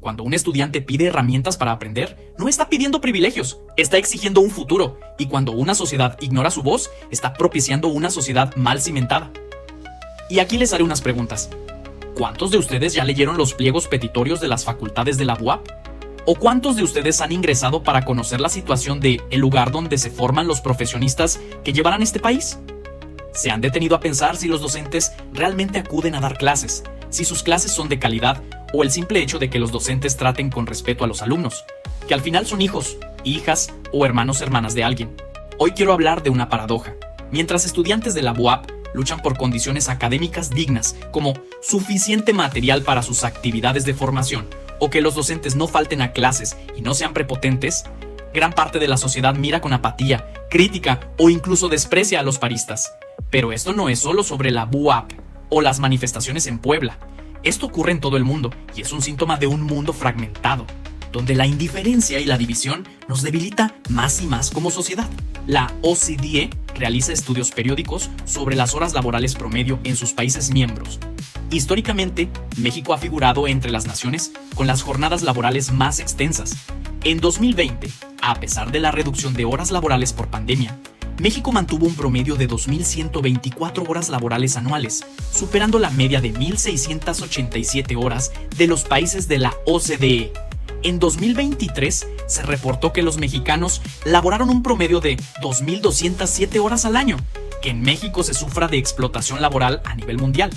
Cuando un estudiante pide herramientas para aprender, no está pidiendo privilegios, está exigiendo un futuro. Y cuando una sociedad ignora su voz, está propiciando una sociedad mal cimentada. Y aquí les haré unas preguntas. ¿Cuántos de ustedes ya leyeron los pliegos petitorios de las facultades de la UAP? ¿O cuántos de ustedes han ingresado para conocer la situación de el lugar donde se forman los profesionistas que llevarán este país? ¿Se han detenido a pensar si los docentes realmente acuden a dar clases, si sus clases son de calidad o el simple hecho de que los docentes traten con respeto a los alumnos, que al final son hijos, hijas o hermanas de alguien? Hoy quiero hablar de una paradoja. Mientras estudiantes de la UAP luchan por condiciones académicas dignas, como suficiente material para sus actividades de formación, o que los docentes no falten a clases y no sean prepotentes, gran parte de la sociedad mira con apatía, crítica o incluso desprecia a los paristas. Pero esto no es solo sobre la UAP o las manifestaciones en Puebla. Esto ocurre en todo el mundo y es un síntoma de un mundo fragmentado, donde la indiferencia y la división nos debilita más y más como sociedad. La OCDE realiza estudios periódicos sobre las horas laborales promedio en sus países miembros. Históricamente, México ha figurado entre las naciones con las jornadas laborales más extensas. En 2020, a pesar de la reducción de horas laborales por pandemia, México mantuvo un promedio de 2.124 horas laborales anuales, superando la media de 1.687 horas de los países de la OCDE. En 2023 se reportó que los mexicanos laboraron un promedio de 2.207 horas al año, que en México se sufra de explotación laboral a nivel mundial.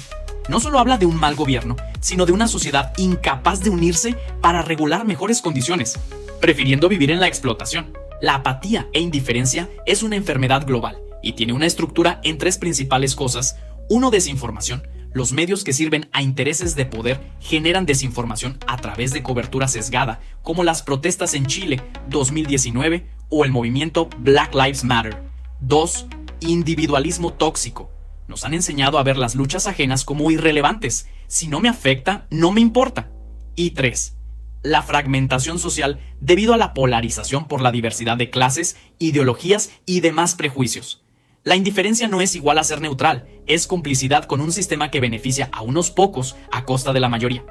No solo habla de un mal gobierno, sino de una sociedad incapaz de unirse para regular mejores condiciones, prefiriendo vivir en la explotación. La apatía e indiferencia es una enfermedad global y tiene una estructura en tres principales cosas. 1. Desinformación. Los medios que sirven a intereses de poder generan desinformación a través de cobertura sesgada, como las protestas en Chile 2019 o el movimiento Black Lives Matter. 2. Individualismo tóxico. Nos han enseñado a ver las luchas ajenas como irrelevantes. Si no me afecta, no me importa. Y 3. La fragmentación social debido a la polarización por la diversidad de clases, ideologías y demás prejuicios. La indiferencia no es igual a ser neutral, es complicidad con un sistema que beneficia a unos pocos a costa de la mayoría.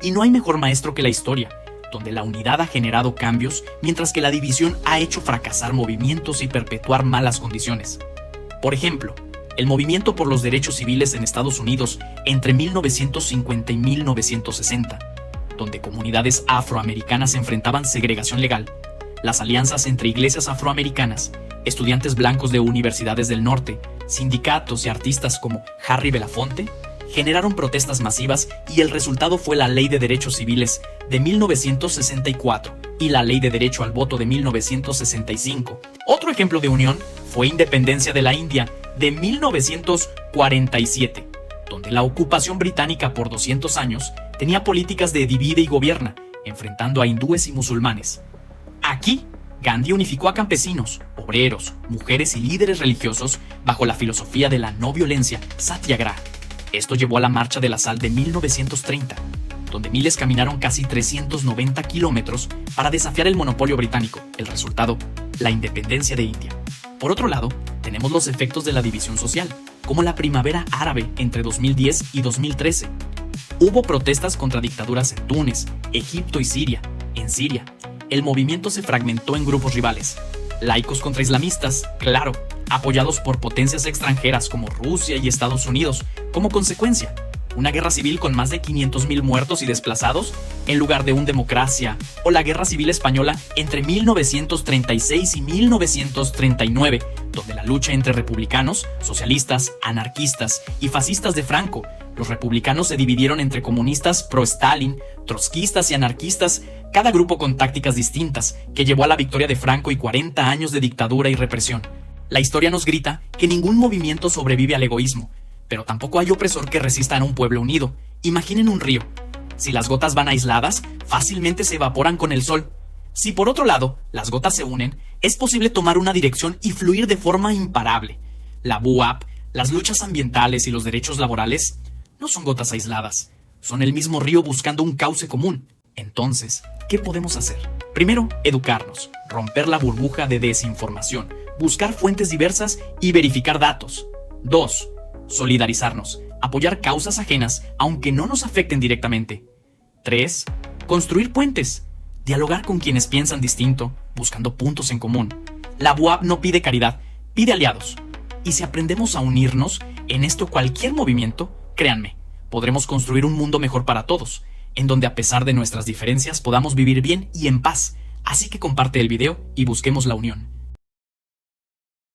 Y no hay mejor maestro que la historia, donde la unidad ha generado cambios, mientras que la división ha hecho fracasar movimientos y perpetuar malas condiciones. Por ejemplo, el movimiento por los derechos civiles en Estados Unidos entre 1950 y 1960, donde comunidades afroamericanas enfrentaban segregación legal, las alianzas entre iglesias afroamericanas, estudiantes blancos de universidades del norte, sindicatos y artistas como Harry Belafonte, generaron protestas masivas y el resultado fue la Ley de Derechos Civiles de 1964 y la Ley de Derecho al Voto de 1965. Otro ejemplo de unión fue Independencia de la India de 1947, donde la ocupación británica por 200 años tenía políticas de divide y gobierna, enfrentando a hindúes y musulmanes. Aquí, Gandhi unificó a campesinos, obreros, mujeres y líderes religiosos bajo la filosofía de la no violencia, Satyagraha. Esto llevó a la Marcha de la Sal de 1930, donde miles caminaron casi 390 kilómetros para desafiar el monopolio británico. El resultado, la independencia de India. Por otro lado, tenemos los efectos de la división social, como la primavera árabe entre 2010 y 2013. Hubo protestas contra dictaduras en Túnez, Egipto y Siria. En Siria, el movimiento se fragmentó en grupos rivales. Laicos contra islamistas, claro, apoyados por potencias extranjeras como Rusia y Estados Unidos. Como consecuencia, una guerra civil con más de 500.000 muertos y desplazados en lugar de una democracia, o la Guerra Civil Española entre 1936 y 1939, donde la lucha entre republicanos, socialistas, anarquistas y fascistas de Franco. Los republicanos se dividieron entre comunistas pro-Stalin, trotskistas y anarquistas, cada grupo con tácticas distintas, que llevó a la victoria de Franco y 40 años de dictadura y represión. La historia nos grita que ningún movimiento sobrevive al egoísmo, pero tampoco hay opresor que resista a un pueblo unido. Imaginen un río. Si las gotas van aisladas, fácilmente se evaporan con el sol. Si por otro lado, las gotas se unen, es posible tomar una dirección y fluir de forma imparable. La UAP, las luchas ambientales y los derechos laborales no son gotas aisladas, son el mismo río buscando un cauce común. Entonces, ¿qué podemos hacer? Primero, educarnos, romper la burbuja de desinformación, buscar fuentes diversas y verificar datos. 2. Solidarizarnos, apoyar causas ajenas aunque no nos afecten directamente. 3. construir puentes, dialogar con quienes piensan distinto, buscando puntos en común. La BUAP no pide caridad, pide aliados. Y si aprendemos a unirnos en esto cualquier movimiento, créanme, podremos construir un mundo mejor para todos, en donde a pesar de nuestras diferencias podamos vivir bien y en paz. Así que comparte el video y busquemos la unión.